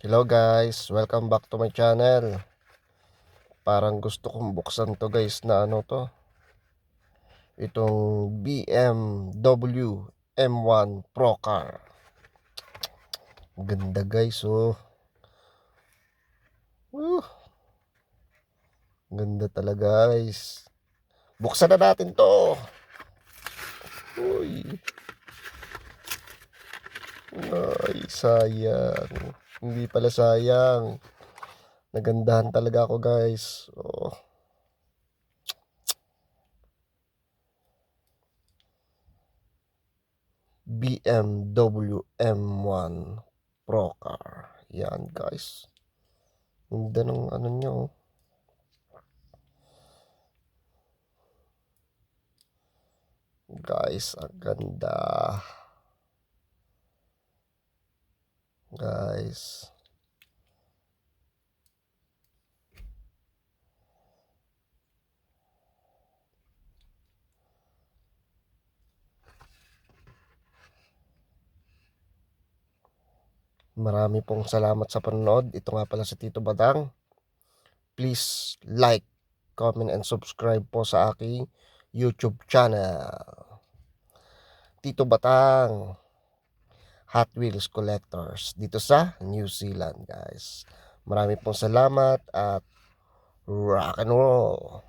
Hello guys, welcome back to my channel. Parang gusto kong buksan to guys na ano to. Itong BMW M1 Pro Car. Ganda guys oh. Uh, Ganda talaga guys. Buksan na natin to. Uy. Ay, sayang. Hindi pala sayang. Nagandahan talaga ako guys. Oh. BMW M1 Pro Car. Yan guys. Ganda ng ano nyo. Guys, ang ganda. Guys. Marami pong salamat sa panonood. Ito nga pala si Tito Badang. Please like, comment, and subscribe po sa aking YouTube channel. Tito Batang Hot Wheels Collectors dito sa New Zealand guys. Marami pong salamat at rock and roll.